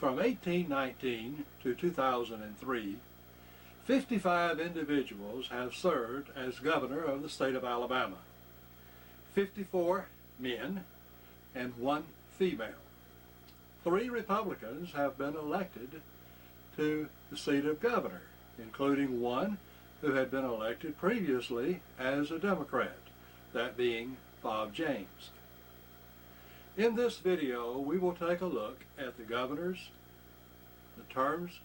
From 1819 to 2003, 55 individuals have served as governor of the state of Alabama. 54 men and 1 female. 3 Republicans have been elected to the seat of governor, including 1 who had been elected previously as a Democrat, that being Bob James. In this video, we will take a look at the governors, the terms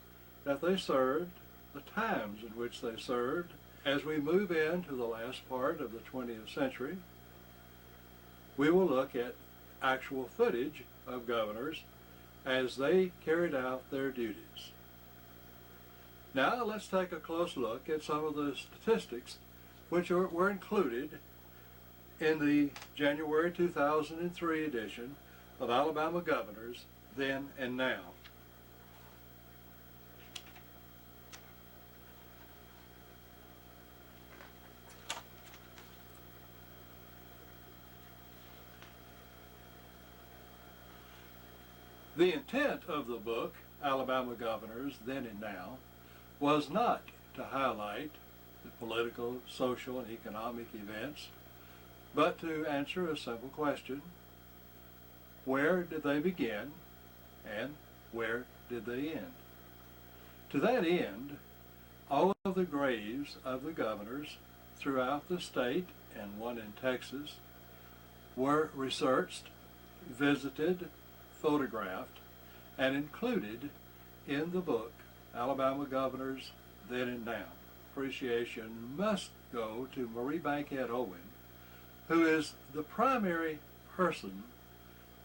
that they served, the times in which they served. As we move into the last part of the 20th century, we will look at actual footage of governors as they carried out their duties. Now let's take a close look at some of the statistics which were included in the January 2003 edition of Alabama Governors Then and Now. The intent of the book, Alabama Governors Then and Now, was not to highlight the political, social, and economic events, but to answer a simple question: where did they begin and where did they end? To that end, all of the graves of the governors throughout the state, and one in Texas, were researched, visited, photographed, and included in the book, Alabama Governors Then and Now. Appreciation must go to Marie Bankhead Owen, who is the primary person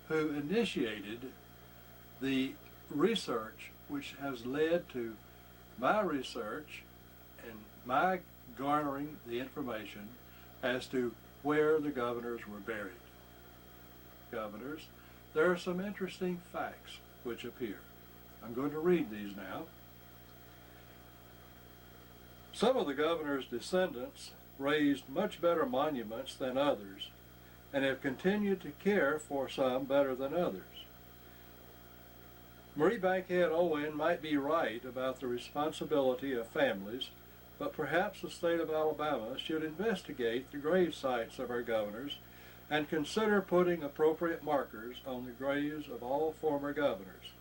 who initiated the research which has led to my research and my garnering the information as to where the governors were buried. Governors, there are some interesting facts which appear. I'm going to read these now. Some of the governor's descendants raised much better monuments than others, and have continued to care for some better than others. Marie Bankhead Owen might be right about the responsibility of families, but perhaps the state of Alabama should investigate the grave sites of our governors and consider putting appropriate markers on the graves of all former governors.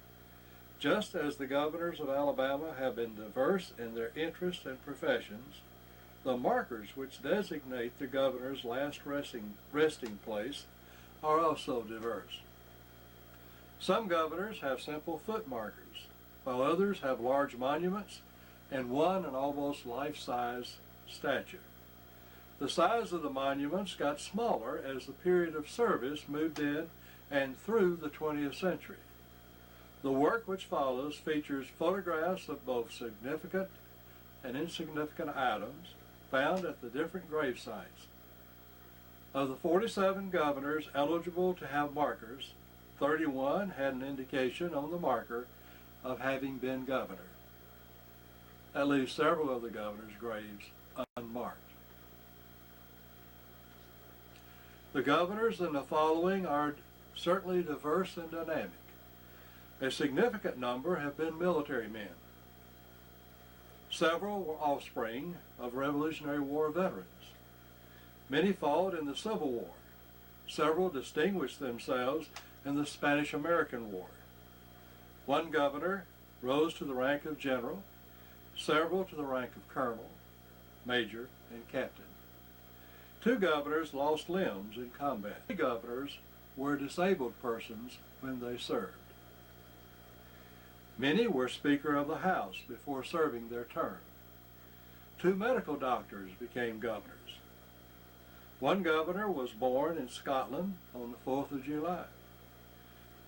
Just as the governors of Alabama have been diverse in their interests and professions, the markers which designate the governor's last resting place are also diverse. Some governors have simple foot markers, while others have large monuments and one an almost life-size statue. The size of the monuments got smaller as the period of service moved in and through the 20th century. The work which follows features photographs of both significant and insignificant items found at the different grave sites. Of the 47 governors eligible to have markers, 31 had an indication on the marker of having been governor. That leaves several of the governor's graves unmarked. The governors in the following are certainly diverse and dynamic. A significant number have been military men. Several were offspring of Revolutionary War veterans. Many fought in the Civil War. Several distinguished themselves in the Spanish-American War. One governor rose to the rank of general, several to the rank of colonel, major, and captain. 2 governors lost limbs in combat. 3 governors were disabled persons when they served. Many were Speaker of the House before serving their term. 2 medical doctors became governors. 1 governor was born in Scotland on the 4th of July.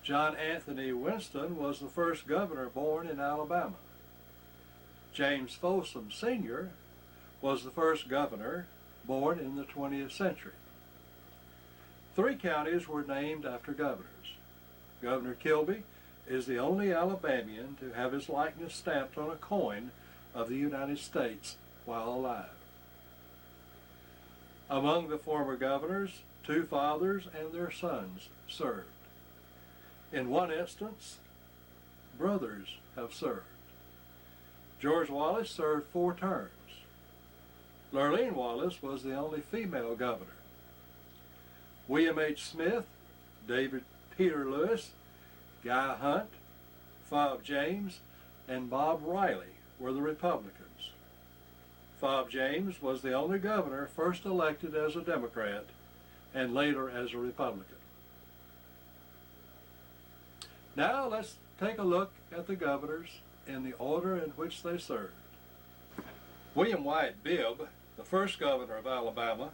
John Anthony Winston was the first governor born in Alabama. James Folsom Sr. was the first governor born in the 20th century. 3 counties were named after governors. Governor Kilby is the only Alabamian to have his likeness stamped on a coin of the United States while alive. Among the former governors, 2 fathers and their sons served. In one instance, brothers have served. George Wallace served 4 terms. Lurleen Wallace was the only female governor. William H. Smith, David Peter Lewis, Guy Hunt, Fob James, and Bob Riley were the Republicans. Fob James was the only governor first elected as a Democrat and later as a Republican. Now let's take a look at the governors in the order in which they served. William Wyatt Bibb, the first governor of Alabama,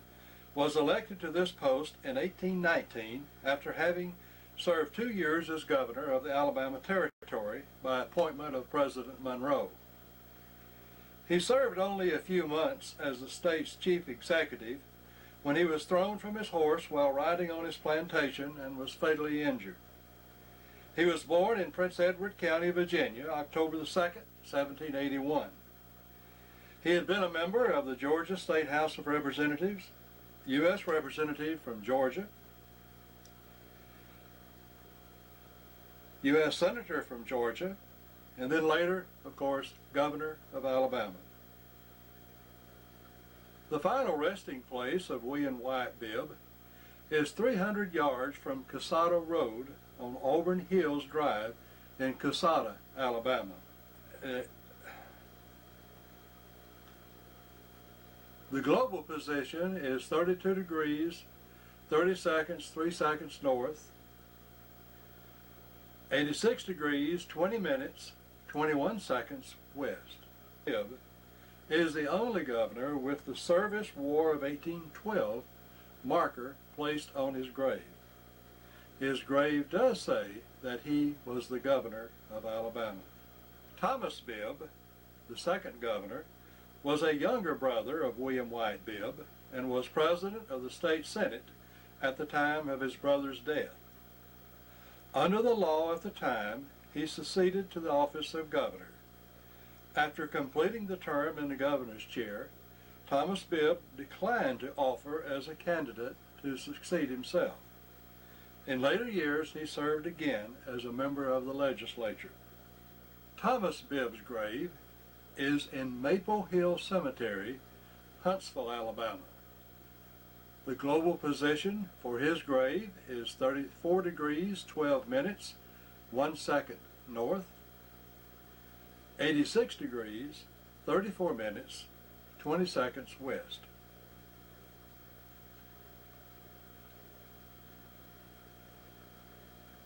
was elected to this post in 1819 after having served 2 years as governor of the Alabama Territory by appointment of President Monroe. He served only a few months as the state's chief executive when he was thrown from his horse while riding on his plantation and was fatally injured. He was born in Prince Edward County, Virginia, October the 2nd, 1781. He had been a member of the Georgia State House of Representatives, U.S. Representative from Georgia, U.S. Senator from Georgia, and then later, of course, Governor of Alabama. The final resting place of William Wyatt Bibb is 300 yards from Casada Road on Auburn Hills Drive in Casada, Alabama. The global position is 32 degrees, 30 seconds, 3 seconds north, 86 degrees, 20 minutes, 21 seconds west. Bibb is the only governor with the Service War of 1812 marker placed on his grave. His grave does say that he was the governor of Alabama. Thomas Bibb, the second governor, was a younger brother of William Wyatt Bibb and was president of the state senate at the time of his brother's death. Under the law at the time, he succeeded to the office of governor. After completing the term in the governor's chair, Thomas Bibb declined to offer as a candidate to succeed himself. In later years, he served again as a member of the legislature. Thomas Bibb's grave is in Maple Hill Cemetery, Huntsville, Alabama. The global position for his grave is 34 degrees, 12 minutes, 1 second north, 86 degrees, 34 minutes, 20 seconds west.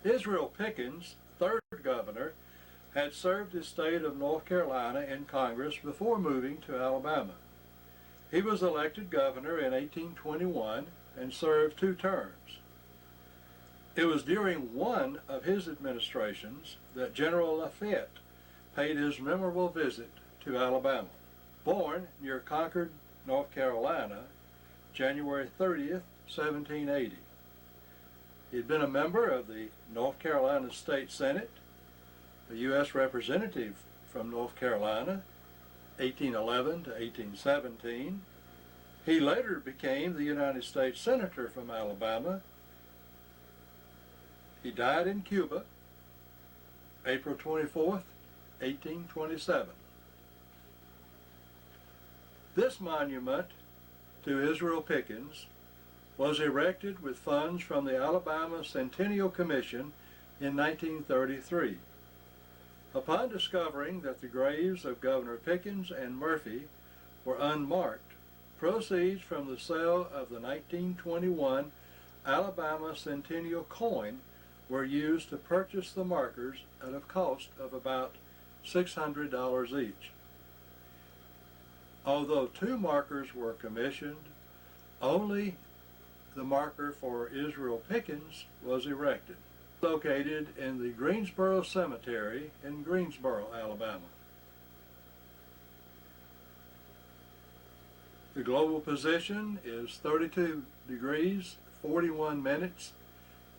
Israel Pickens, third governor, had served his state of North Carolina in Congress before moving to Alabama. He was elected governor in 1821 and served 2 terms. It was during one of his administrations that General Lafayette paid his memorable visit to Alabama. Born near Concord, North Carolina, January 30th, 1780. He had been a member of the North Carolina State Senate, a U.S. representative from North Carolina, 1811 to 1817. He later became the United States Senator from Alabama. He died in Cuba, April 24th, 1827. This monument to Israel Pickens was erected with funds from the Alabama Centennial Commission in 1933. Upon discovering that the graves of Governor Pickens and Murphy were unmarked, proceeds from the sale of the 1921 Alabama Centennial coin were used to purchase the markers at a cost of about $600 each. Although 2 markers were commissioned, only the marker for Israel Pickens was erected, located in the Greensboro Cemetery in Greensboro, Alabama. The global position is 32 degrees, 41 minutes,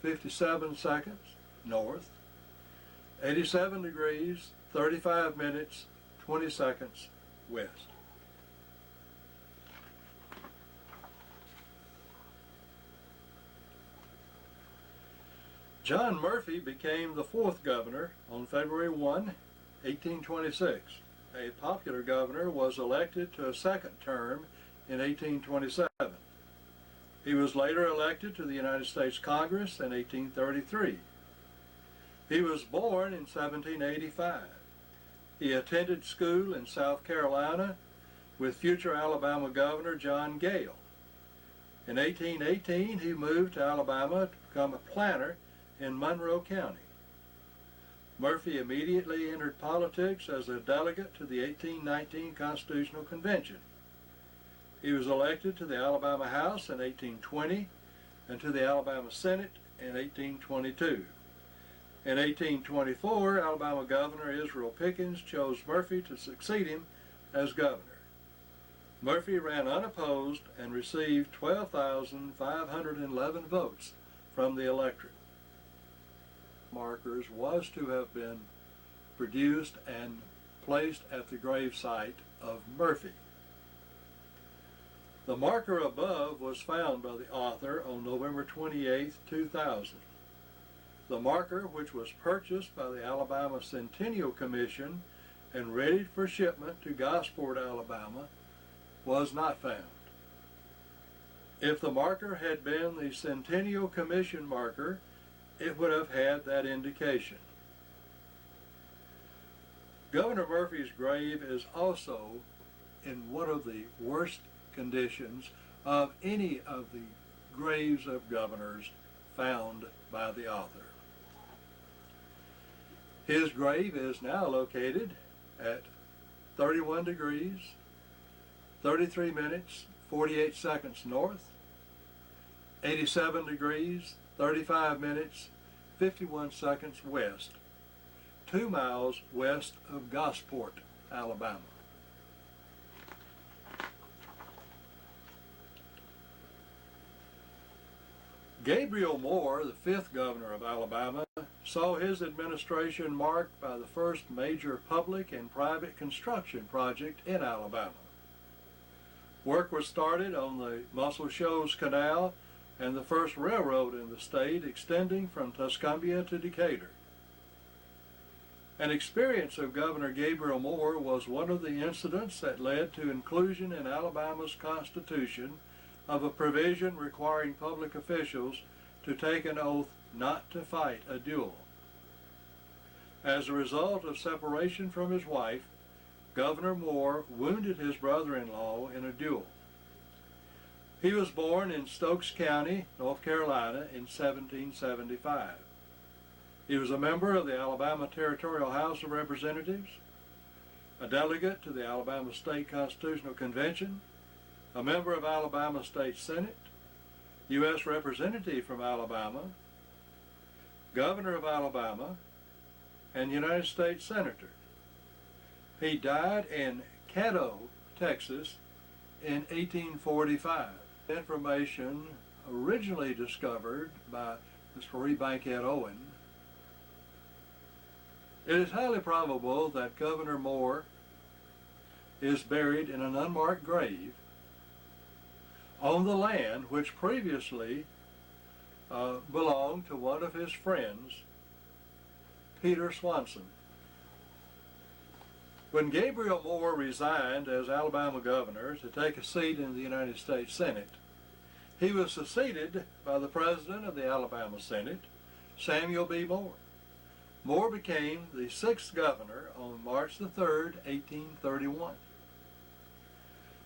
57 seconds north, 87 degrees, 35 minutes, 20 seconds west. John Murphy became the 4th governor on February 1, 1826. A popular governor was elected to a 2nd term in 1827. He was later elected to the United States Congress in 1833. He was born in 1785. He attended school in South Carolina with future Alabama Governor John Gale. In 1818, he moved to Alabama to become a planter in Monroe County. Murphy immediately entered politics as a delegate to the 1819 Constitutional Convention. He was elected to the Alabama House in 1820 and to the Alabama Senate in 1822. In 1824, Alabama Governor Israel Pickens chose Murphy to succeed him as governor. Murphy ran unopposed and received 12,511 votes from the electorate. Markers was to have been produced and placed at the gravesite of Murphy. The marker above was found by the author on November 28, 2000. The marker, which was purchased by the Alabama Centennial Commission and ready for shipment to Gosport, Alabama, was not found. If the marker had been the Centennial Commission marker, it would have had that indication. Governor Murphy's grave is also in one of the worst conditions of any of the graves of governors found by the author. His grave is now located at 31 degrees, 33 minutes, 48 seconds north, 87 degrees, 35 minutes, 51 seconds west, 2 miles west of Gosport, Alabama. Gabriel Moore, the 5th governor of Alabama, saw his administration marked by the first major public and private construction project in Alabama. Work was started on the Muscle Shoals Canal and the first railroad in the state extending from Tuscumbia to Decatur. An experience of Governor Gabriel Moore was one of the incidents that led to inclusion in Alabama's Constitution of a provision requiring public officials to take an oath not to fight a duel. As a result of separation from his wife, Governor Moore wounded his brother-in-law in a duel. He was born in Stokes County, North Carolina in 1775. He was a member of the Alabama Territorial House of Representatives, a delegate to the Alabama State Constitutional Convention, a member of Alabama State Senate, U.S. Representative from Alabama, Governor of Alabama, and United States Senator. He died in Caddo, Texas in 1845. Information originally discovered by Mr. Bankhead Owen. It is highly probable that Governor Moore is buried in an unmarked grave on the land which previously belonged to one of his friends, Peter Swanson. When Gabriel Moore resigned as Alabama governor to take a seat in the United States Senate, he was succeeded by the President of the Alabama Senate, Samuel B. Moore. Moore became the 6th governor on March the 3rd, 1831.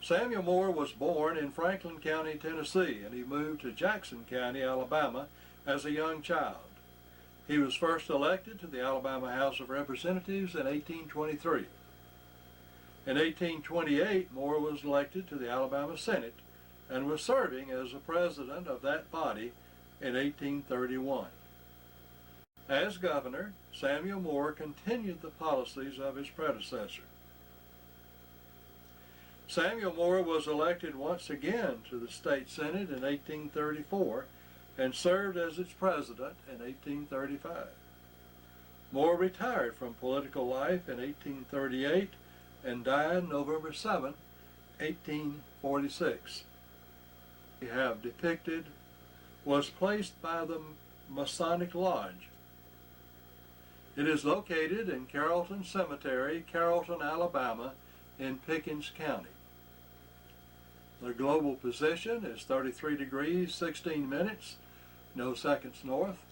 Samuel Moore was born in Franklin County, Tennessee, and he moved to Jackson County, Alabama as a young child. He was first elected to the Alabama House of Representatives in 1823. In 1828, Moore was elected to the Alabama Senate and was serving as the president of that body in 1831. As governor, Samuel Moore continued the policies of his predecessor. Samuel Moore was elected once again to the state senate in 1834 and served as its president in 1835. Moore retired from political life in 1838 and died November 7, 1846. We have depicted was placed by the Masonic Lodge. It is located in Carrollton Cemetery, Carrollton, Alabama, in Pickens County. The global position is 33 degrees, 16 minutes, no seconds north,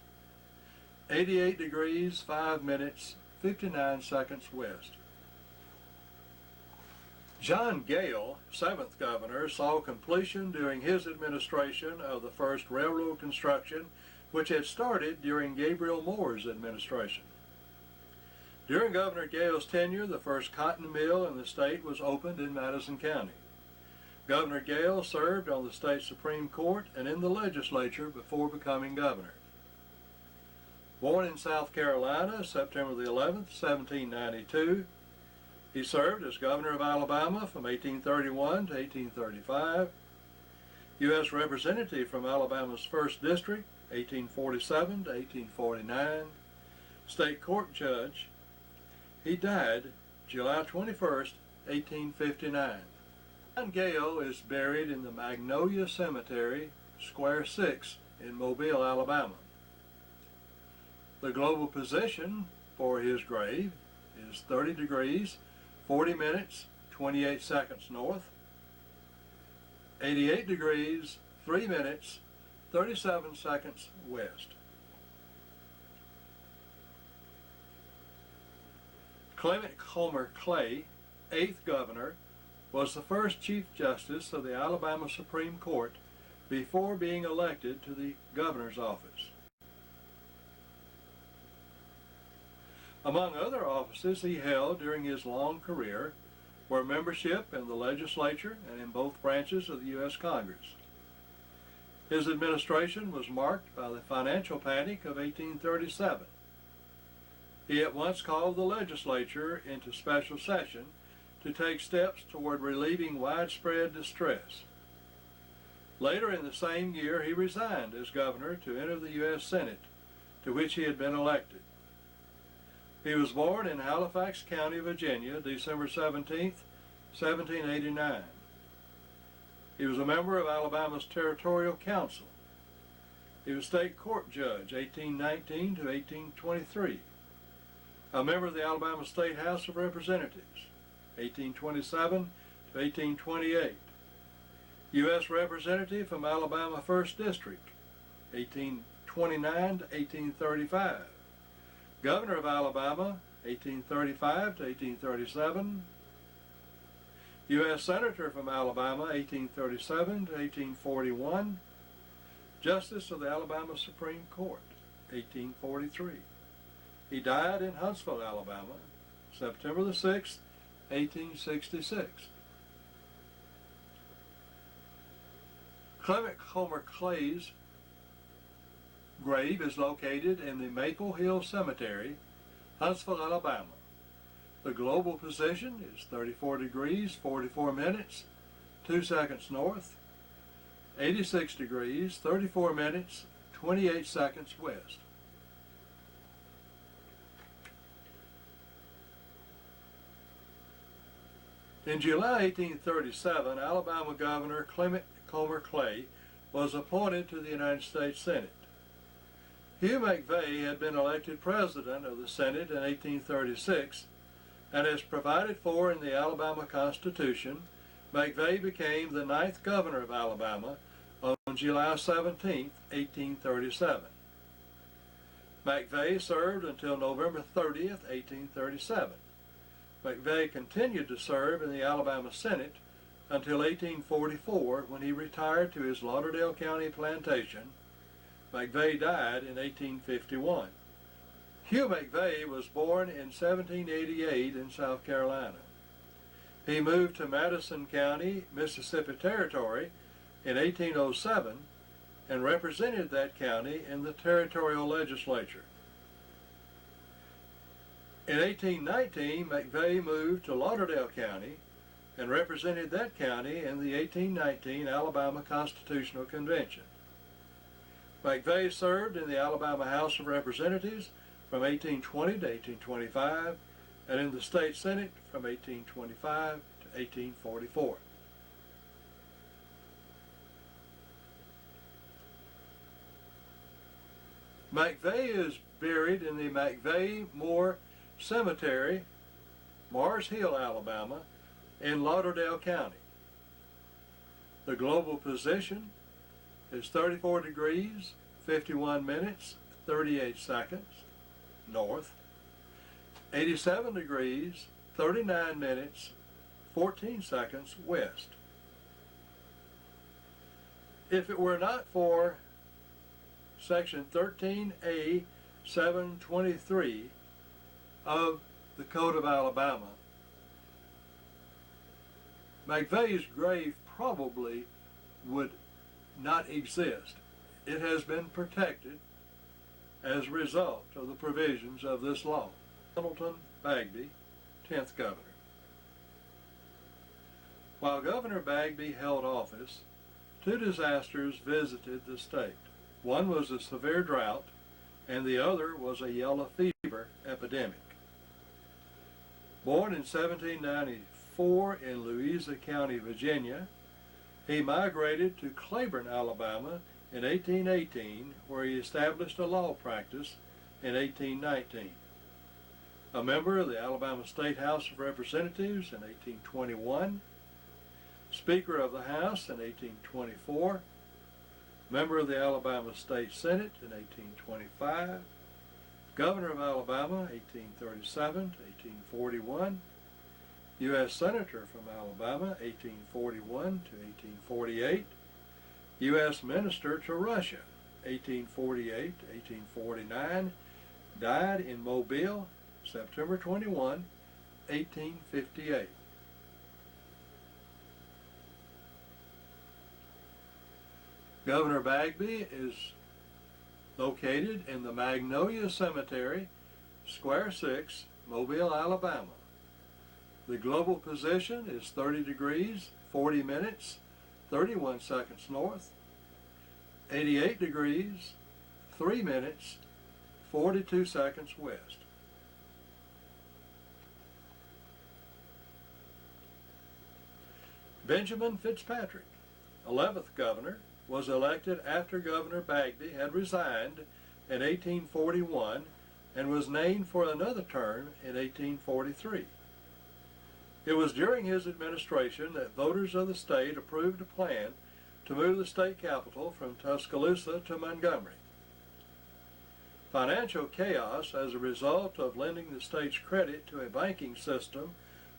88 degrees, 5 minutes, 59 seconds west. John Gale, 7th governor, saw completion during his administration of the first railroad construction, which had started during Gabriel Moore's administration. During Governor Gale's tenure, the first cotton mill in the state was opened in Madison County. Governor Gale served on the state Supreme Court and in the legislature before becoming governor. Born in South Carolina, September the 11th, 1792, he served as governor of Alabama from 1831 to 1835, U.S. Representative from Alabama's 1st District, 1847 to 1849, state court judge. He died July 21st, 1859. John Gale is buried in the Magnolia Cemetery, Square 6 in Mobile, Alabama. The global position for his grave is 30 degrees, 40 minutes, 28 seconds north, 88 degrees, 3 minutes, 37 seconds west. Clement Homer Clay, 8th governor, was the first Chief Justice of the Alabama Supreme Court before being elected to the governor's office. Among other offices he held during his long career were membership in the legislature and in both branches of the U.S. Congress. His administration was marked by the financial panic of 1837. He at once called the legislature into special session to take steps toward relieving widespread distress. Later in the same year, he resigned as governor to enter the U.S. Senate, to which he had been elected. He was born in Halifax County, Virginia, December 17, 1789. He was a member of Alabama's Territorial Council. He was state court judge, 1819 to 1823. A member of the Alabama State House of Representatives, 1827 to 1828. U.S. Representative from Alabama 1st District, 1829 to 1835. Governor of Alabama, 1835 to 1837. U.S. Senator from Alabama, 1837 to 1841. Justice of the Alabama Supreme Court, 1843. He died in Huntsville, Alabama, September the 6th, 1866. Clement Homer Clay's grave is located in the Maple Hill Cemetery, Huntsville, Alabama. The global position is 34 degrees, 44 minutes, 2 seconds north, 86 degrees, 34 minutes, 28 seconds west. In July 1837, Alabama Governor Clement Homer Clay was appointed to the United States Senate. Hugh McVeigh had been elected president of the Senate in 1836, and as provided for in the Alabama Constitution, McVeigh became the 9th governor of Alabama on July 17, 1837. McVeigh served until November 30, 1837. McVeigh continued to serve in the Alabama Senate until 1844, when he retired to his Lauderdale County plantation. McVeigh died in 1851. Hugh McVeigh was born in 1788 in South Carolina. He moved to Madison County, Mississippi Territory in 1807 and represented that county in the territorial legislature. In 1819, McVeigh moved to Lauderdale County and represented that county in the 1819 Alabama Constitutional Convention. McVeigh served in the Alabama House of Representatives from 1820 to 1825 and in the state Senate from 1825 to 1844. McVeigh is buried in the McVeigh-Moore Cemetery, Mars Hill, Alabama, in Lauderdale County. The global position is 34 degrees, 51 minutes, 38 seconds north, 87 degrees, 39 minutes, 14 seconds west. If it were not for Section 13A 723 of the Code of Alabama, McVeigh's grave probably would not exist. It has been protected as a result of the provisions of this law. Hamilton Bagby, 10th Governor. While Governor Bagby held office, two disasters visited the state. One was a severe drought, and the other was a yellow fever epidemic. Born in 1794 in Louisa County, Virginia, he migrated to Claiborne, Alabama in 1818, where he established a law practice in 1819. A member of the Alabama State House of Representatives in 1821, Speaker of the House in 1824, member of the Alabama State Senate in 1825, Governor of Alabama 1837 to 1841, U.S. Senator from Alabama 1841 to 1848, U.S. Minister to Russia 1848 to 1849, died in Mobile September 21, 1858. Governor Bagby is located in the Magnolia Cemetery, Square 6, Mobile, Alabama. The global position is 30 degrees, 40 minutes, 31 seconds north, 88 degrees, 3 minutes, 42 seconds west. Benjamin Fitzpatrick, 11th Governor, was elected after Governor Bagby had resigned in 1841 and was named for another term in 1843. It was during his administration that voters of the state approved a plan to move the state capital from Tuscaloosa to Montgomery. Financial chaos as a result of lending the state's credit to a banking system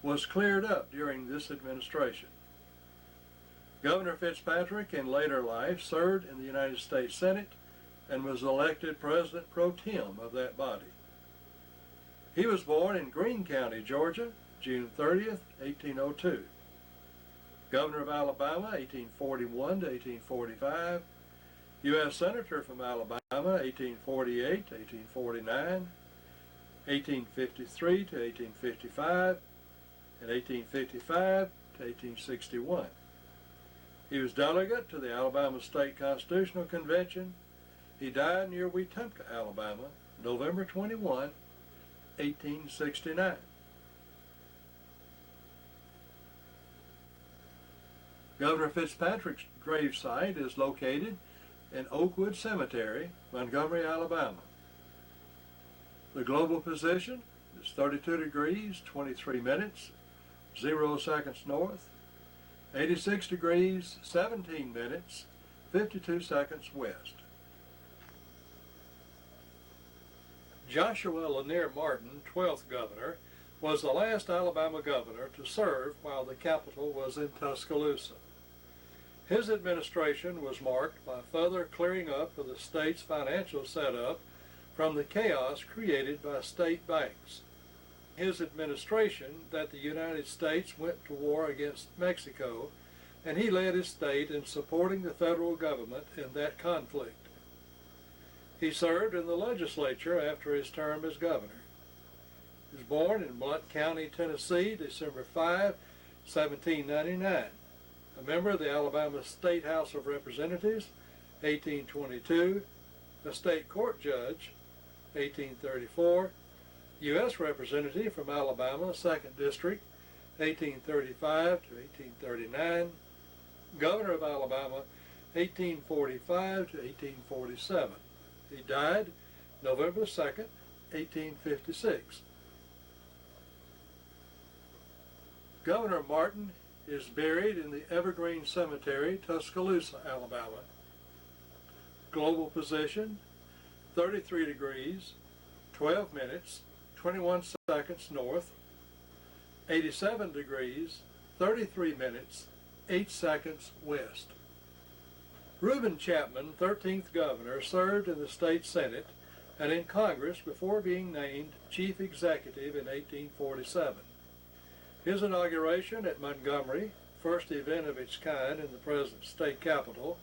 was cleared up during this administration. Governor Fitzpatrick in later life served in the United States Senate and was elected President pro tem of that body. He was born in Greene County, Georgia, June 30th, 1802. Governor of Alabama, 1841 to 1845. U.S. Senator from Alabama, 1848 to 1849, 1853 to 1855, and 1855 to 1861. He was delegate to the Alabama State Constitutional Convention. He died near Wetumpka, Alabama, November 21, 1869. Governor Fitzpatrick's gravesite is located in Oakwood Cemetery, Montgomery, Alabama. The global position is 32 degrees, 23 minutes, 0 seconds north, 86 degrees, 17 minutes, 52 seconds west. Joshua Lanier Martin, 12th Governor, was the last Alabama governor to serve while the capital was in Tuscaloosa. His administration was marked by further clearing up of the state's financial setup from the chaos created by state banks. His administration that the United States went to war against Mexico, and he led his state in supporting the federal government in that conflict. He served in the legislature after his term as governor. He was born in Blount County, Tennessee, December 5, 1799. A member of the Alabama State House of Representatives, 1822, a state court judge, 1834, U.S. Representative from Alabama, 2nd District, 1835 to 1839, Governor of Alabama, 1845 to 1847. He died November 2nd, 1856. Governor Martin is buried in the Evergreen Cemetery, Tuscaloosa, Alabama. Global position, 33 degrees, 12 minutes, 21 seconds north, 87 degrees, 33 minutes, 8 seconds west. Reuben Chapman, 13th governor, served in the state senate and in Congress before being named chief executive in 1847. His inauguration at Montgomery, first event of its kind in the present state capitol,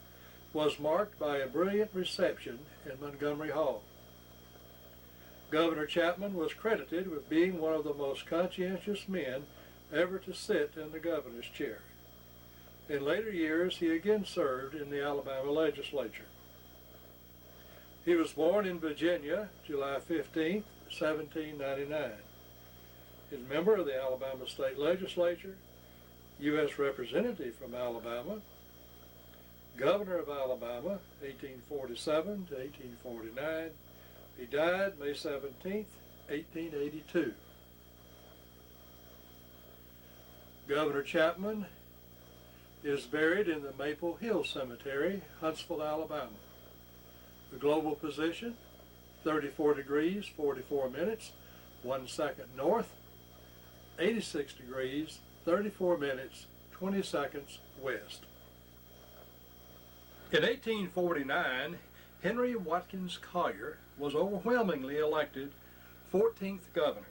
was marked by a brilliant reception in Montgomery Hall. Governor Chapman was credited with being one of the most conscientious men ever to sit in the governor's chair. In later years, he again served in the Alabama legislature. He was born in Virginia, July 15, 1799. He's a member of the Alabama State Legislature, U.S. Representative from Alabama, Governor of Alabama, 1847 to 1849. He died May 17, 1882. Governor Chapman is buried in the Maple Hill Cemetery, Huntsville, Alabama. The global position, 34 degrees, 44 minutes, 1 second north, 86 degrees, 34 minutes, 20 seconds west. In 1849, Henry Watkins Collier was overwhelmingly elected 14th governor.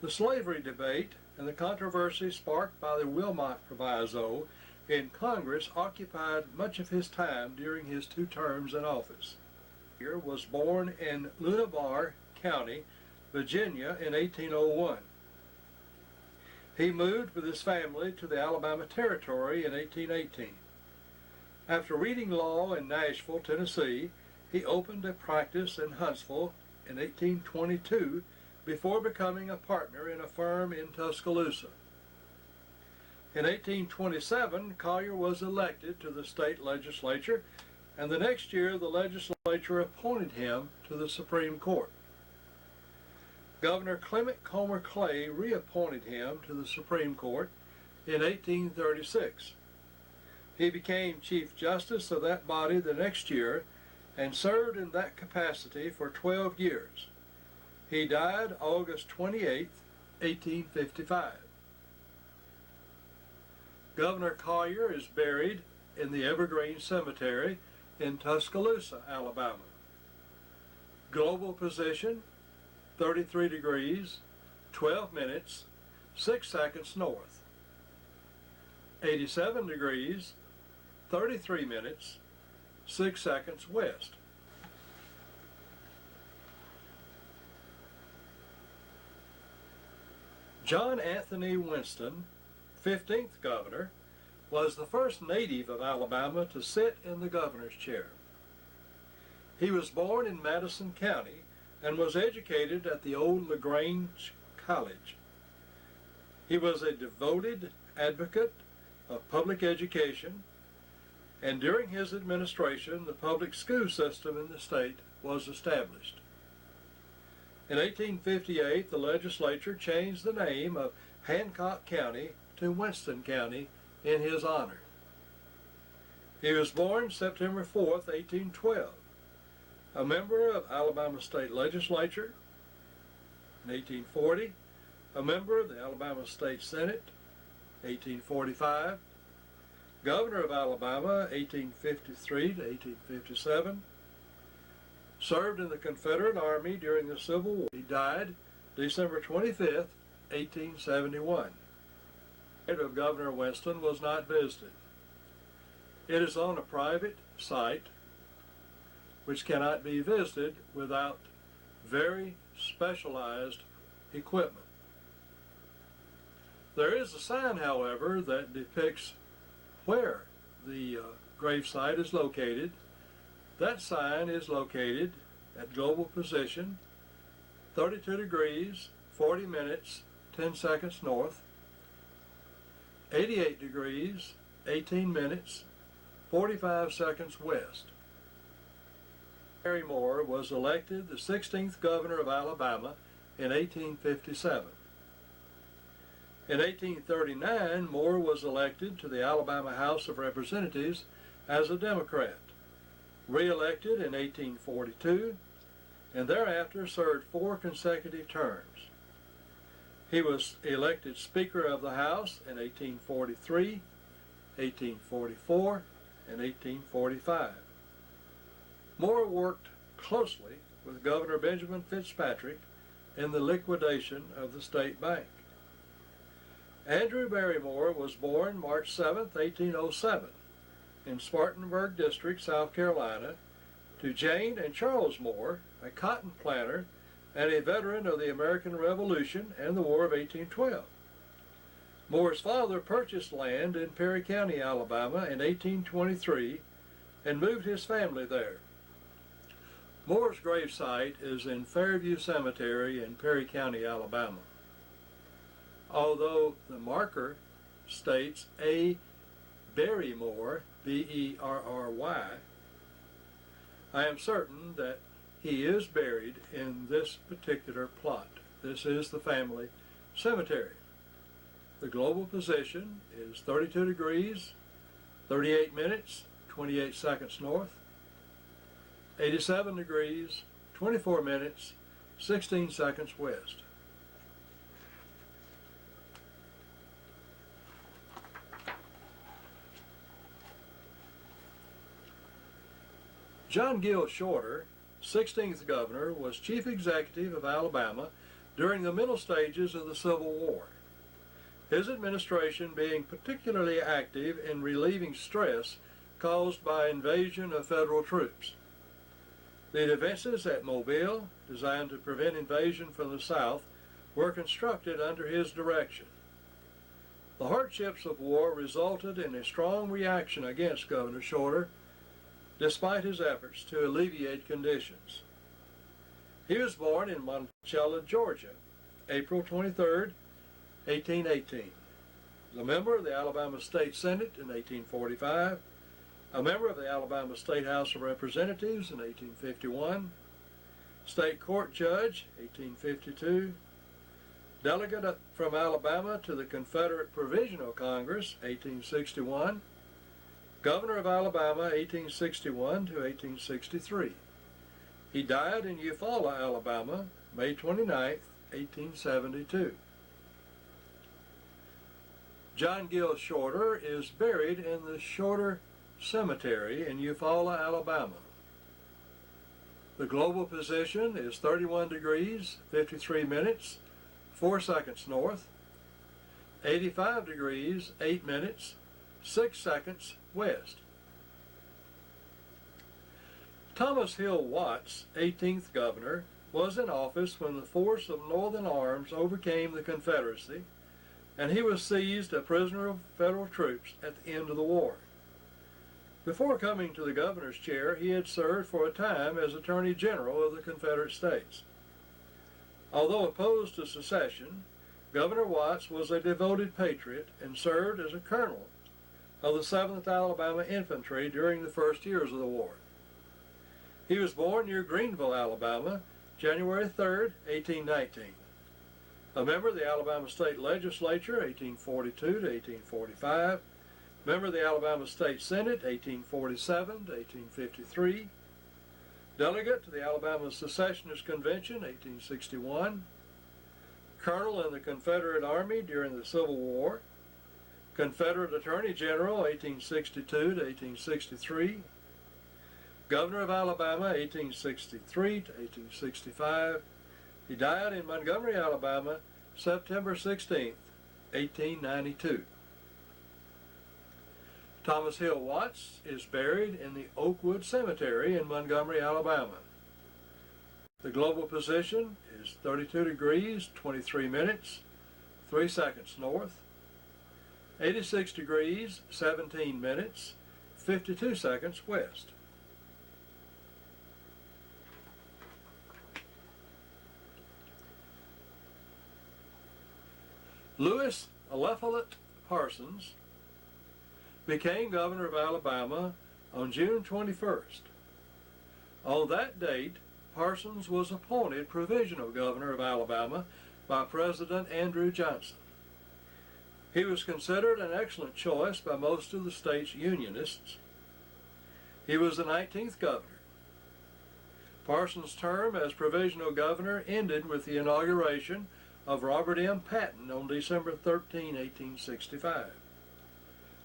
The slavery debate and the controversy sparked by the Wilmot Proviso in Congress occupied much of his time during his 2 terms in office. Collier was born in Lunabar County, Virginia in 1801. He moved with his family to the Alabama Territory in 1818. After reading law in Nashville, Tennessee, he opened a practice in Huntsville in 1822 before becoming a partner in a firm in Tuscaloosa. In 1827, Collier was elected to the state legislature, and the next year the legislature appointed him to the Supreme Court. Governor Clement Comer Clay reappointed him to the Supreme Court in 1836. He became Chief Justice of that body the next year and served in that capacity for 12 years. He died August 28, 1855. Governor Collier is buried in the Evergreen Cemetery in Tuscaloosa, Alabama. Global position, 33 degrees, 12 minutes, 6 seconds north. 87 degrees, 33 minutes, 6 seconds west. John Anthony Winston, 15th governor, was the first native of Alabama to sit in the governor's chair. He was born in Madison County and was educated at the old LaGrange College. He was a devoted advocate of public education, and during his administration, the public school system in the state was established. In 1858, the legislature changed the name of Hancock County to Winston County in his honor. He was born September 4, 1812, a member of Alabama State Legislature. In 1840, a member of the Alabama State Senate. 1845, Governor of Alabama, 1853 to 1857, served in the Confederate Army during the Civil War. He died December 25, 1871. The grave of Governor Winston was not visited. It is on a private site which cannot be visited without very specialized equipment. There is a sign, however, that depicts where the gravesite is located. That sign is located at global position, 32 degrees, 40 minutes, 10 seconds north, 88 degrees, 18 minutes, 45 seconds west. Barry Moore was elected the 16th governor of Alabama in 1857. In 1839, Moore was elected to the Alabama House of Representatives as a Democrat, re-elected in 1842, and thereafter served 4 consecutive terms. He was elected Speaker of the House in 1843, 1844, and 1845. Moore worked closely with Governor Benjamin Fitzpatrick in the liquidation of the state bank. Andrew Barrymore was born March 7, 1807, in Spartanburg District, South Carolina, to Jane and Charles Moore, a cotton planter and a veteran of the American Revolution and the War of 1812. Moore's father purchased land in Perry County, Alabama in 1823 and moved his family there. Moore's gravesite is in Fairview Cemetery in Perry County, Alabama. Although the marker states A. Barrymore, B-E-R-R-Y, I am certain that he is buried in this particular plot. This is the family cemetery. The global position is 32 degrees, 38 minutes, 28 seconds north, 87 degrees, 24 minutes, 16 seconds west. John Gill Shorter, 16th governor, was chief executive of Alabama during the middle stages of the Civil War, his administration being particularly active in relieving stress caused by invasion of federal troops. The defenses at Mobile, designed to prevent invasion from the south, were constructed under his direction. The hardships of war resulted in a strong reaction against Governor Shorter, despite his efforts to alleviate conditions. He was born in Monticello, Georgia, April 23, 1818. Was a member of the Alabama State Senate in 1845, a member of the Alabama State House of Representatives in 1851, state court judge, 1852, delegate from Alabama to the Confederate Provisional Congress, 1861, governor of Alabama, 1861 to 1863. He died in Eufaula, Alabama, May 29, 1872. John Gill Shorter is buried in the Shorter Cemetery in Eufaula, Alabama. The global position is 31 degrees, 53 minutes, 4 seconds north, 85 degrees, 8 minutes, 6 seconds west. Thomas Hill Watts, 18th governor, was in office when the force of Northern arms overcame the Confederacy, and he was seized a prisoner of federal troops at the end of the war. Before coming to the governor's chair, he had served for a time as Attorney General of the Confederate States. Although opposed to secession, Governor Watts was a devoted patriot and served as a colonel of the 7th Alabama Infantry during the first years of the war. He was born near Greenville, Alabama, January 3, 1819. A member of the Alabama State Legislature, 1842 to 1845, member of the Alabama State Senate, 1847 to 1853, delegate to the Alabama Secessionist Convention, 1861, colonel in the Confederate Army during the Civil War, Confederate Attorney General, 1862 to 1863, Governor of Alabama, 1863 to 1865. He died in Montgomery, Alabama, September 16, 1892. Thomas Hill Watts is buried in the Oakwood Cemetery in Montgomery, Alabama. The global position is 32 degrees, 23 minutes, 3 seconds north, 86 degrees, 17 minutes, 52 seconds west. Lewis Eliphalet Parsons became governor of Alabama on June 21st. On that date, Parsons was appointed provisional governor of Alabama by President Andrew Johnson. He was considered an excellent choice by most of the state's Unionists. He was the 19th governor. Parsons' term as provisional governor ended with the inauguration of Robert M. Patton on December 13, 1865.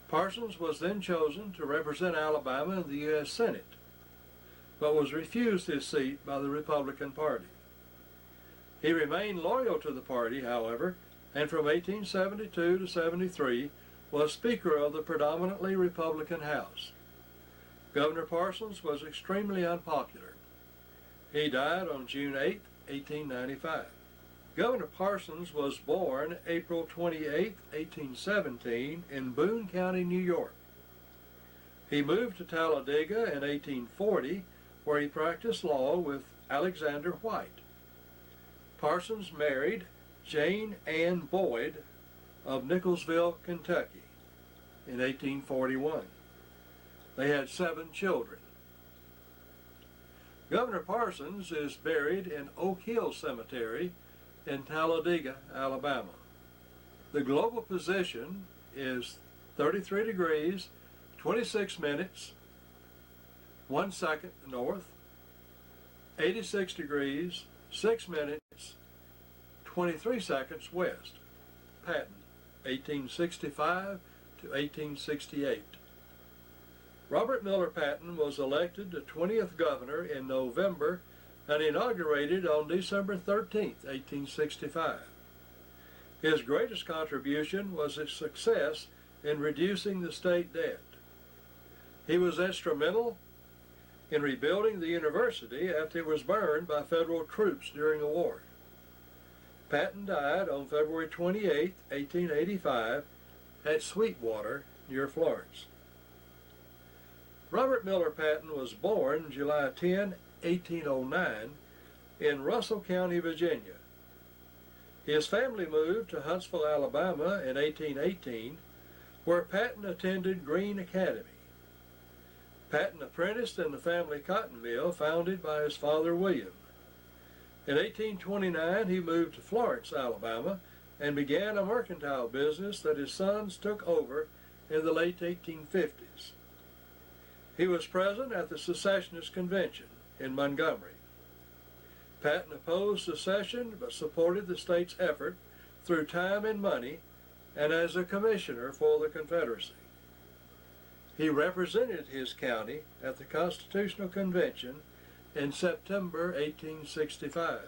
Parsons was then chosen to represent Alabama in the U.S. Senate, but was refused his seat by the Republican Party. He remained loyal to the party, however, and from 1872 to 73 was Speaker of the predominantly Republican House. Governor Parsons was extremely unpopular. He died on June 8, 1895. Governor Parsons was born April 28, 1817 in Boone County, New York. He moved to Talladega in 1840, where he practiced law with Alexander White. Parsons married Jane Ann Boyd of Nicholsville, Kentucky in 1841. They had 7 children. Governor Parsons is buried in Oak Hill Cemetery in Talladega, Alabama. The global position is 33 degrees, 26 minutes, 1 second north, 86 degrees, 6 minutes, 23 seconds west. Patton, 1865 to 1868. Robert Miller Patton was elected the 20th governor in November and inaugurated on December 13, 1865. His greatest contribution was his success in reducing the state debt. He was instrumental in rebuilding the university after it was burned by federal troops during the war. Patton died on February 28, 1885, at Sweetwater, near Florence. Robert Miller Patton was born July 10, 1809, in Russell County, Virginia. His family moved to Huntsville, Alabama in 1818, where Patton attended Green Academy. Patton apprenticed in the family cotton mill founded by his father William. In 1829, he moved to Florence, Alabama, and began a mercantile business that his sons took over in the late 1850s. He was present at the Secessionist Convention in Montgomery. Patton opposed secession but supported the state's effort through time and money and as a commissioner for the Confederacy. He represented his county at the Constitutional Convention in September 1865.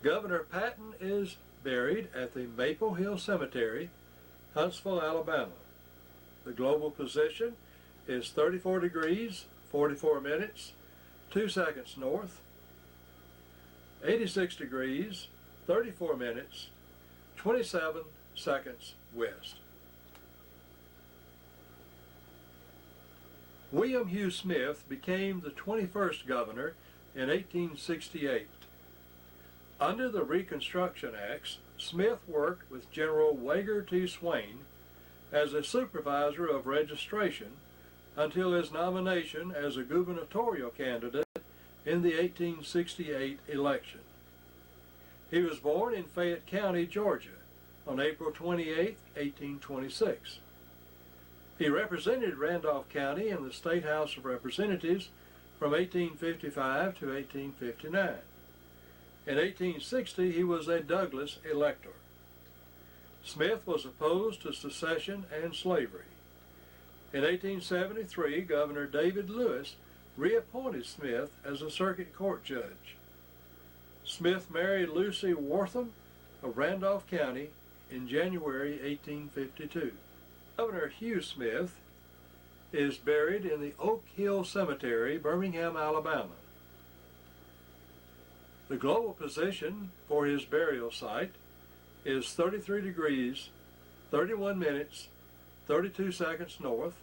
Governor Patton is buried at the Maple Hill Cemetery, Huntsville, Alabama. The global position is 34 degrees, 44 minutes, 2 seconds north, 86 degrees, 34 minutes, 27 seconds west. William Hugh Smith became the 21st governor in 1868. Under the Reconstruction Acts, Smith worked with General Wager T. Swain as a supervisor of registration until his nomination as a gubernatorial candidate in the 1868 election. He was born in Fayette County, Georgia, on April 28, 1826. He represented Randolph County in the State House of Representatives from 1855 to 1859. In 1860, he was a Douglas elector. Smith was opposed to secession and slavery. In 1873, Governor David Lewis reappointed Smith as a circuit court judge. Smith married Lucy Wortham of Randolph County in January 1852. Governor Hugh Smith is buried in the Oak Hill Cemetery, Birmingham, Alabama. The global position for his burial site is 33 degrees, 31 minutes, 32 seconds north,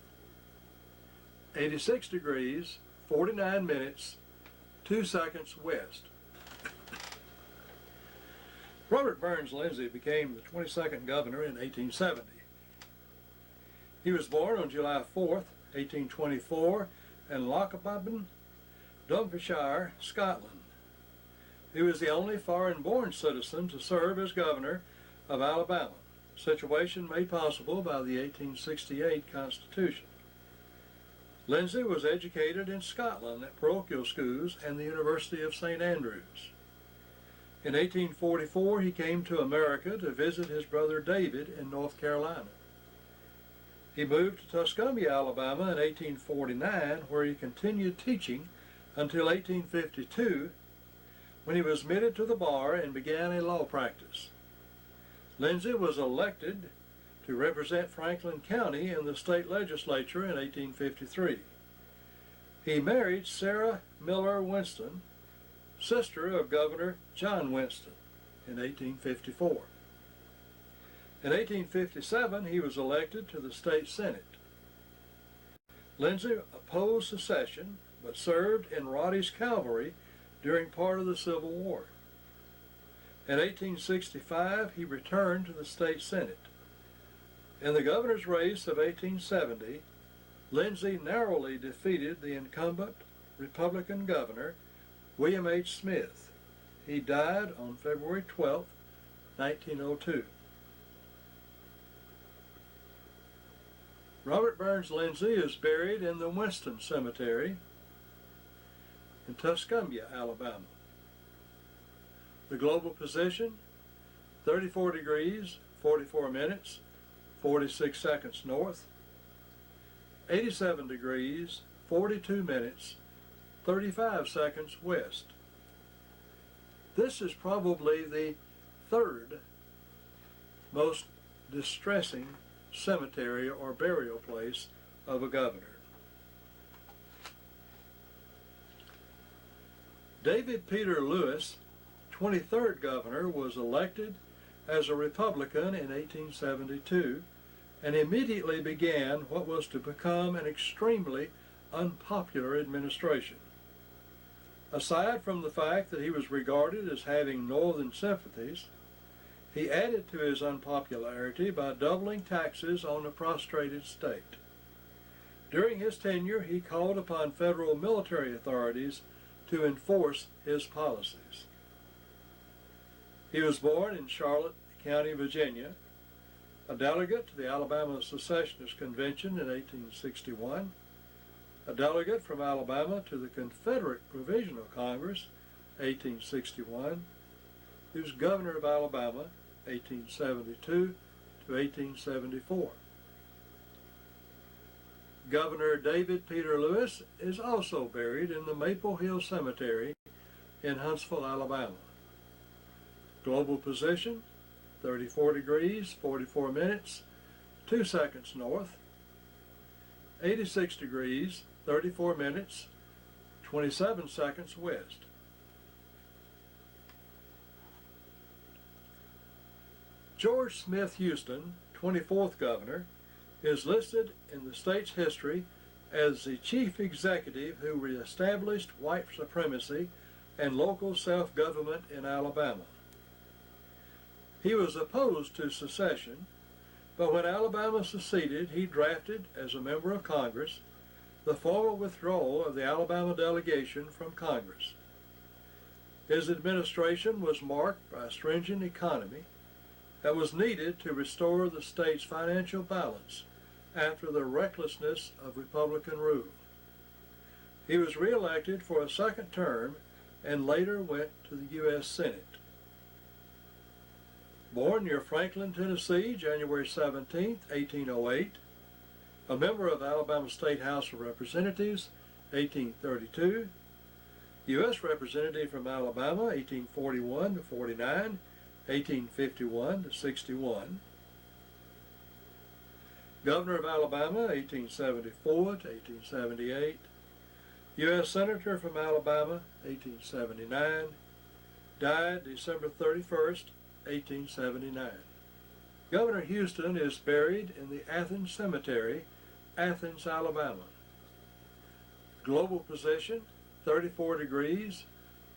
86 degrees, 49 minutes, 2 seconds west. Robert Burns Lindsay became the 22nd governor in 1870. He was born on July 4th, 1824, and Lochababen, Dumfriesshire, Scotland. He was the only foreign-born citizen to serve as governor of Alabama, a situation made possible by the 1868 Constitution. Lindsay was educated in Scotland at parochial schools and the University of St. Andrews. In 1844, he came to America to visit his brother David in North Carolina. He moved to Tuscumbia, Alabama in 1849, where he continued teaching until 1852, when he was admitted to the bar and began a law practice. Lindsay was elected to represent Franklin County in the state legislature in 1853. He married Sarah Miller Winston, sister of Governor John Winston, in 1854. In 1857, he was elected to the state senate. Lindsay opposed secession, but served in Roddy's cavalry during part of the Civil War. In 1865, he returned to the state senate. In the governor's race of 1870, Lindsay narrowly defeated the incumbent Republican governor, William H. Smith. He died on February 12, 1902. Robert Burns Lindsay is buried in the Winston Cemetery in Tuscumbia, Alabama. The global position, 34 degrees, 44 minutes, 46 seconds north, 87 degrees, 42 minutes, 35 seconds west. This is probably the third most distressing cemetery or burial place of a governor. David Peter Lewis, 23rd governor, was elected as a Republican in 1872 and immediately began what was to become an extremely unpopular administration. Aside from the fact that he was regarded as having Northern sympathies, he added to his unpopularity by doubling taxes on a prostrated state. During his tenure, he called upon federal military authorities to enforce his policies. He was born in Charlotte County, Virginia, a delegate to the Alabama Secessionist Convention in 1861, a delegate from Alabama to the Confederate Provisional Congress, 1861. He was governor of Alabama, 1872 to 1874. Governor David Peter Lewis is also buried in the Maple Hill Cemetery in Huntsville, Alabama. Global position, 34 degrees, 44 minutes, 2 seconds north, 86 degrees, 34 minutes, 27 seconds west. George Smith Houston, 24th governor, is listed in the state's history as the chief executive who reestablished white supremacy and local self-government in Alabama. He was opposed to secession, but when Alabama seceded, he drafted, as a member of Congress, the formal withdrawal of the Alabama delegation from Congress. His administration was marked by a stringent economy that was needed to restore the state's financial balance after the recklessness of Republican rule. He was reelected for a second term and later went to the U.S. Senate. Born near Franklin, Tennessee, January 17, 1808, a member of the Alabama State House of Representatives, 1832, U.S. Representative from Alabama, 1841 to 49, 1851 to 61, Governor of Alabama, 1874 to 1878, U.S. Senator from Alabama, 1879, died December 31st, 1879. Governor Houston is buried in the Athens Cemetery, Athens, Alabama. Global position, 34 degrees,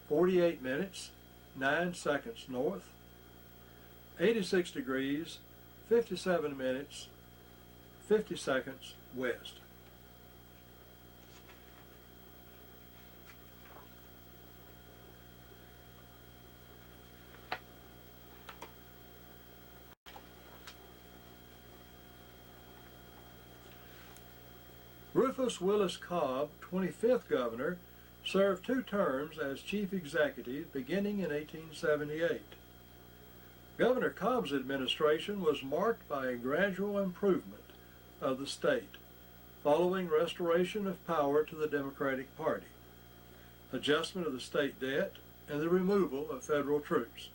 48 minutes, 9 seconds north, 86 degrees, 57 minutes, 50 seconds west. Rufus Willis Cobb, 25th governor, served 2 terms as chief executive beginning in 1878. Governor Cobb's administration was marked by a gradual improvement of the state, following restoration of power to the Democratic Party, adjustment of the state debt, and the removal of federal troops.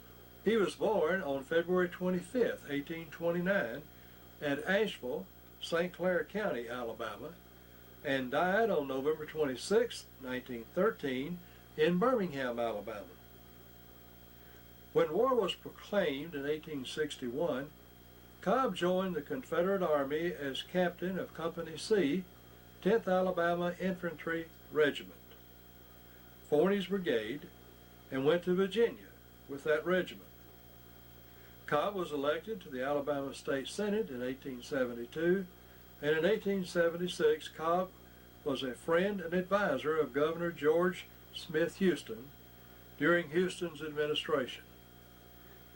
He was born on February 25, 1829, at Asheville, St. Clair County, Alabama, and died on November 26, 1913, in Birmingham, Alabama. When war was proclaimed in 1861, Cobb joined the Confederate Army as captain of Company C, 10th Alabama Infantry Regiment, Forney's Brigade, and went to Virginia with that regiment. Cobb was elected to the Alabama State Senate in 1872, and in 1876 Cobb was a friend and advisor of Governor George Smith Houston during Houston's administration.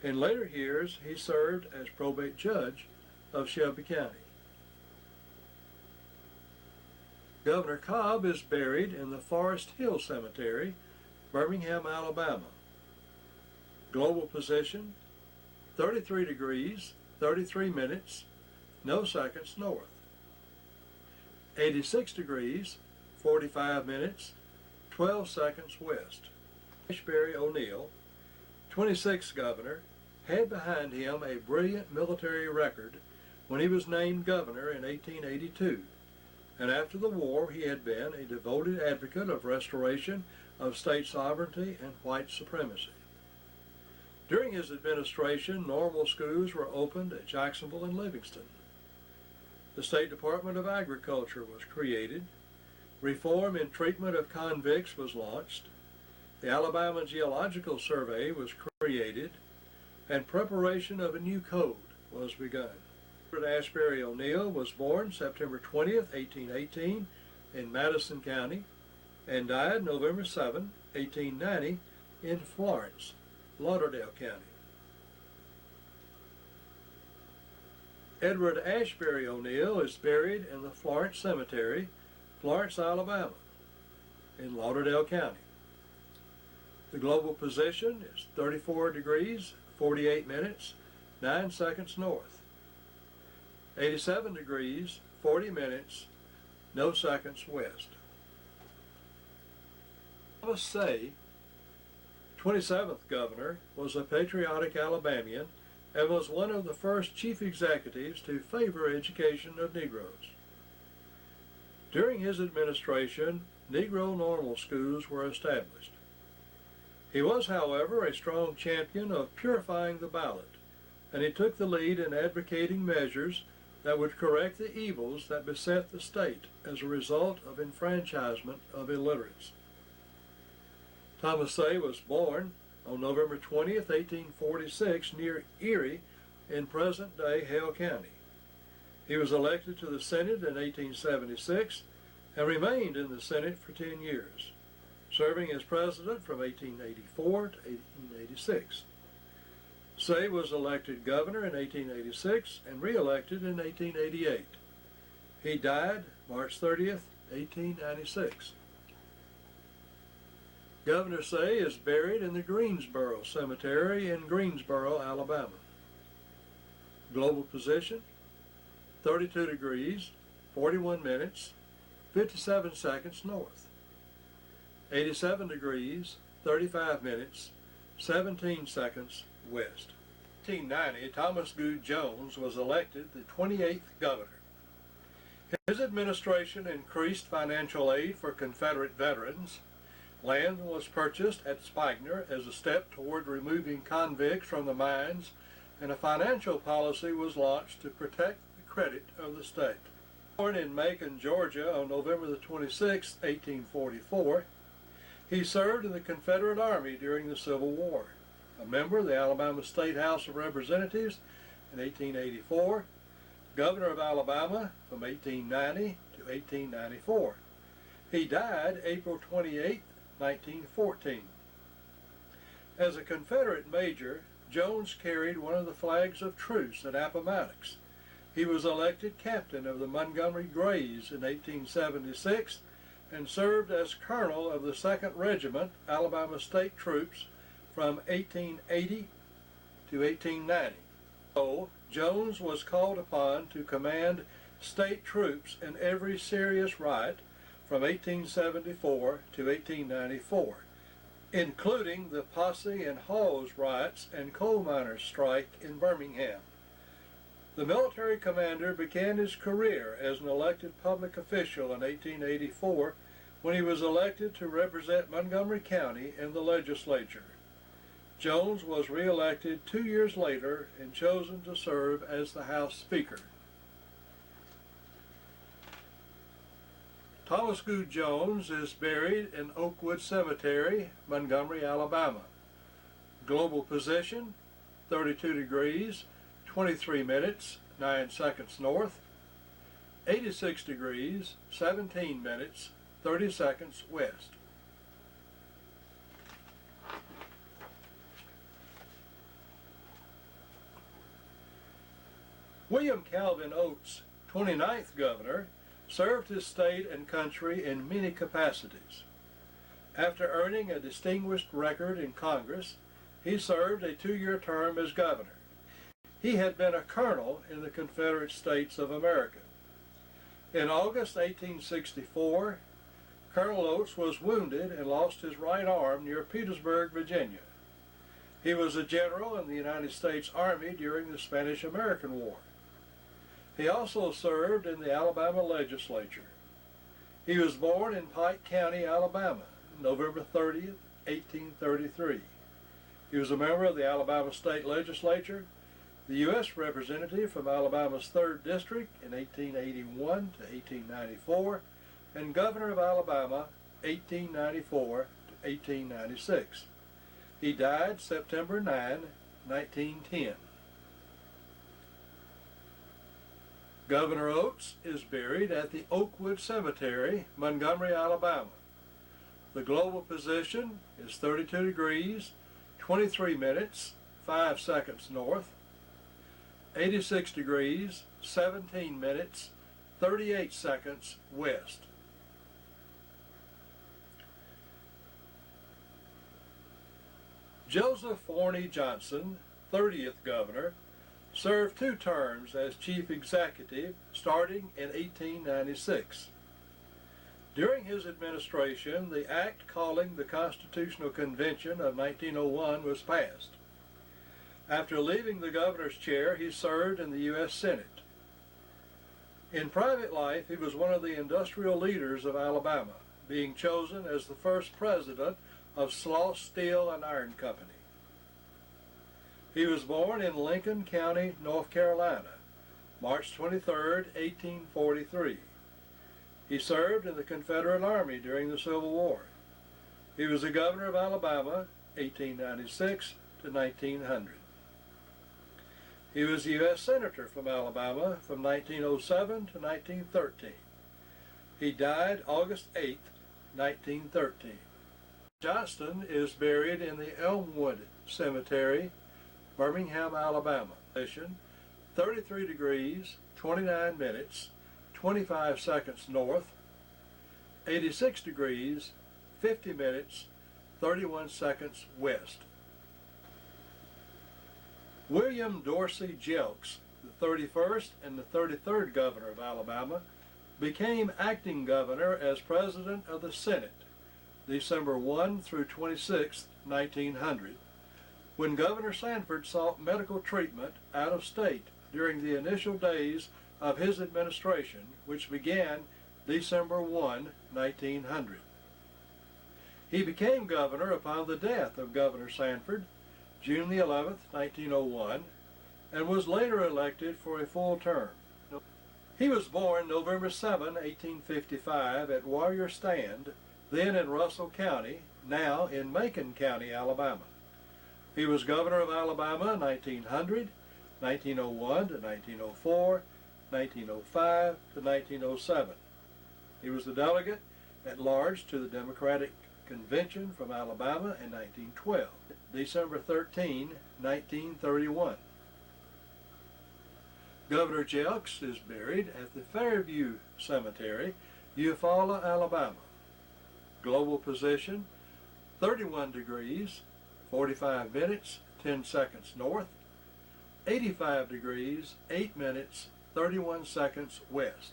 In later years, he served as probate judge of Shelby County. Governor Cobb is buried in the Forest Hill Cemetery, Birmingham, Alabama. Global position, 33 degrees, 33 minutes, no seconds north. 86 degrees, 45 minutes, 12 seconds west. Ashbury O'Neill, 26th governor, had behind him a brilliant military record when he was named governor in 1882, and after the war he had been a devoted advocate of restoration of state sovereignty and white supremacy. During his administration, normal schools were opened at Jacksonville and Livingston. The State Department of Agriculture was created, reform in treatment of convicts was launched, the Alabama Geological Survey was created, and preparation of a new code was begun. Ashbury O'Neill was born September 20th, 1818 in Madison County and died November 7, 1890 in Florence, Lauderdale County. Edward Ashbury O'Neill is buried in the Florence Cemetery, Florence, Alabama, in Lauderdale County. The global position is 34 degrees, 48 minutes, 9 seconds north. 87 degrees, 40 minutes, no seconds west. Thomas Say, 27th governor, was a patriotic Alabamian and was one of the first chief executives to favor education of Negroes. During his administration, Negro normal schools were established. He was, however, a strong champion of purifying the ballot, and he took the lead in advocating measures that would correct the evils that beset the state as a result of enfranchisement of illiterates. Thomas Say was born on November 20th, 1846, near Erie in present-day Hale County. He was elected to the Senate in 1876 and remained in the Senate for 10 years, serving as president from 1884 to 1886. Say was elected governor in 1886 and re-elected in 1888. He died March 30th, 1896. Governor Say is buried in the Greensboro Cemetery in Greensboro, Alabama. Global position, 32 degrees, 41 minutes, 57 seconds north. 87 degrees, 35 minutes, 17 seconds west. In 1890, Thomas Good Jones was elected the 28th governor. His administration increased financial aid for Confederate veterans. Land was purchased at Spigner as a step toward removing convicts from the mines, and a financial policy was launched to protect the credit of the state. Born in Macon, Georgia on November the 26th, 1844, he served in the Confederate Army during the Civil War. A member of the Alabama State House of Representatives in 1884, governor of Alabama from 1890 to 1894. He died April 28, 1914. As a Confederate major, Jones carried one of the flags of truce at Appomattox He was elected captain of the Montgomery Grays in 1876 and served as colonel of the 2nd Regiment, Alabama State Troops, from 1880 to 1890. So, Jones was called upon to command state troops in every serious riot from 1874 to 1894, including the Posse and Hawes riots and coal miners' strike in Birmingham. The military commander began his career as an elected public official in 1884 when he was elected to represent Montgomery County in the legislature. Jones was re-elected 2 years later and chosen to serve as the House Speaker. Thomas Good Jones is buried in Oakwood Cemetery, Montgomery, Alabama. Global position, 32 degrees, 23 minutes, 9 seconds north. 86 degrees, 17 minutes, 30 seconds west. William Calvin Oates, 29th governor, served his state and country in many capacities. After earning a distinguished record in Congress, he served a 2-year term as governor. He had been a colonel in the Confederate States of America. In August 1864, Colonel Oates was wounded and lost his right arm near Petersburg, Virginia. He was a general in the United States Army during the Spanish-American War. He also served in the Alabama legislature. He was born in Pike County, Alabama, November 30th, 1833. He was a member of the Alabama State Legislature, the U.S. Representative from Alabama's 3rd District in 1881 to 1894, and Governor of Alabama 1894 to 1896. He died September 9, 1910. Governor Oates is buried at the Oakwood Cemetery, Montgomery, Alabama. The global position is 32 degrees, 23 minutes, 5 seconds north. 86 degrees, 17 minutes, 38 seconds west. Joseph Forney Johnson, 30th governor, served 2 terms as chief executive starting in 1896. During his administration, the act calling the Constitutional Convention of 1901 was passed. After leaving the governor's chair, he served in the U.S. Senate. In private life, he was one of the industrial leaders of Alabama, being chosen as the first president of Sloss Steel and Iron Company. He was born in Lincoln County, North Carolina, March 23, 1843. He served in the Confederate Army during the Civil War. He was the governor of Alabama, 1896 to 1900. He was a U.S. Senator from Alabama from 1907 to 1913. He died August 8, 1913. Johnston is buried in the Elmwood Cemetery, Birmingham, Alabama. Position, 33 degrees, 29 minutes, 25 seconds north. 86 degrees, 50 minutes, 31 seconds west. William Dorsey Jelks, the 31st and the 33rd governor of Alabama, became acting governor as president of the Senate, December 1 through 26, 1900, when Governor Sanford sought medical treatment out of state during the initial days of his administration, which began December 1, 1900. He became governor upon the death of Governor Sanford, June the 11th, 1901, and was later elected for a full term. He was born November 7, 1855 at Warrior Stand, then in Russell County, now in Macon County, Alabama. He was governor of Alabama 1900, 1901 to 1904, 1905 to 1907. He was the delegate at large to the Democratic Convention from Alabama in 1912, December 13, 1931. Governor Jelks is buried at the Fairview Cemetery, Eufaula, Alabama. Global position, 31 degrees, 45 minutes, 10 seconds north, 85 degrees, 8 minutes, 31 seconds west.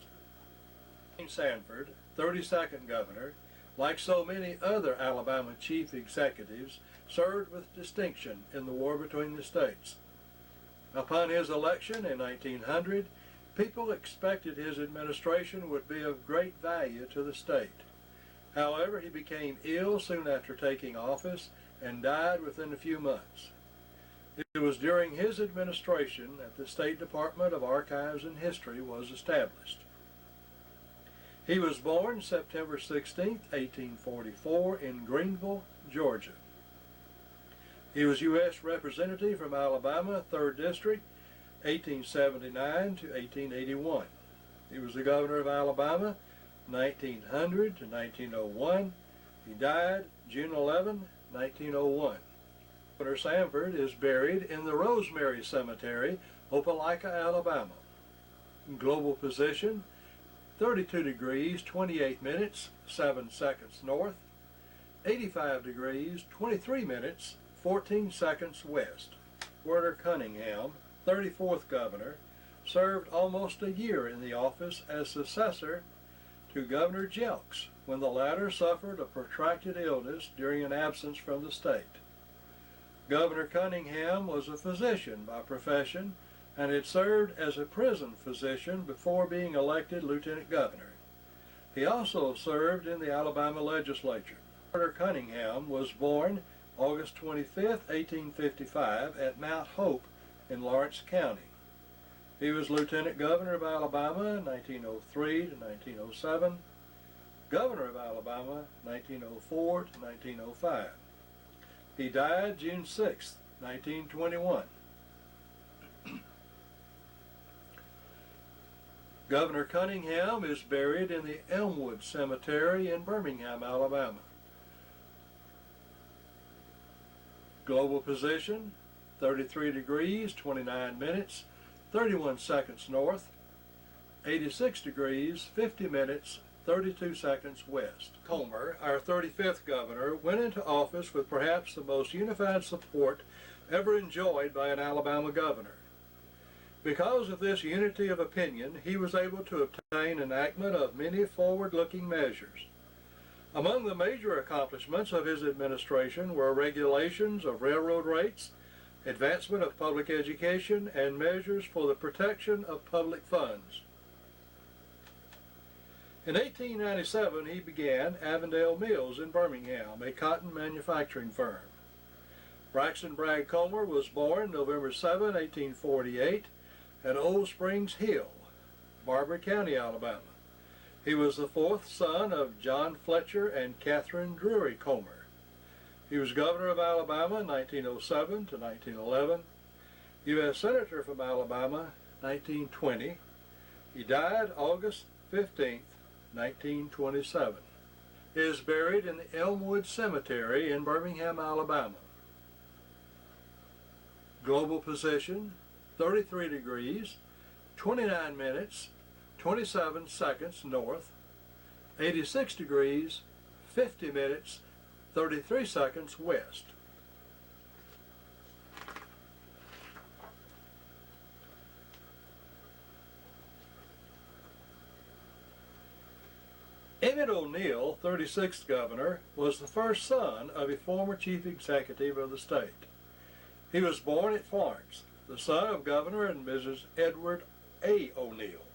Sanford, 32nd governor, like so many other Alabama chief executives, served with distinction in the war between the states. Upon his election in 1900, people expected his administration would be of great value to the state. However, he became ill soon after taking office and died within a few months. It was during his administration that the State Department of Archives and History was established. He was born September 16, 1844 in Greenville, Georgia. He was U.S. Representative from Alabama, 3rd District, 1879 to 1881. He was the governor of Alabama, 1900 to 1901. He died June 11, 1901. Governor Sanford is buried in the Rosemary Cemetery, Opelika, Alabama. Global position, 32 degrees, 28 minutes, 7 seconds north, 85 degrees, 23 minutes, 14 seconds west. Werner Cunningham, 34th governor, served almost a year in the office as successor to Governor Jelks when the latter suffered a protracted illness during an absence from the state. Governor Cunningham was a physician by profession and had served as a prison physician before being elected lieutenant governor. He also served in the Alabama legislature. Werner Cunningham was born August 25, 1855 at Mount Hope in Lawrence County. He was lieutenant governor of Alabama 1903 to 1907, governor of Alabama 1904 to 1905. He died June 6, 1921. Governor Cunningham is buried in the Elmwood Cemetery in Birmingham, Alabama. Global position, 33 degrees, 29 minutes, 31 seconds north, 86 degrees, 50 minutes, 32 seconds west. Comer, our 35th governor, went into office with perhaps the most unified support ever enjoyed by an Alabama governor. Because of this unity of opinion, he was able to obtain enactment of many forward-looking measures. Among the major accomplishments of his administration were regulations of railroad rates, advancement of public education, and measures for the protection of public funds. In 1897, he began Avondale Mills in Birmingham, a cotton manufacturing firm. Braxton Bragg Comer was born November 7, 1848, at Old Springs Hill, Barber County, Alabama. He was the fourth son of John Fletcher and Catherine Drury Comer. He was governor of Alabama 1907 to 1911, U.S. Senator from Alabama 1920. He died August 15, 1927. He is buried in the Elmwood Cemetery in Birmingham, Alabama. Global position, 33 degrees, 29 minutes, 27 seconds north, 86 degrees, 50 minutes, 33 seconds west. Emmett O'Neill, 36th governor, was the first son of a former chief executive of the state. He was born at Florence, the son of Governor and Mrs. Edward A. O'Neill.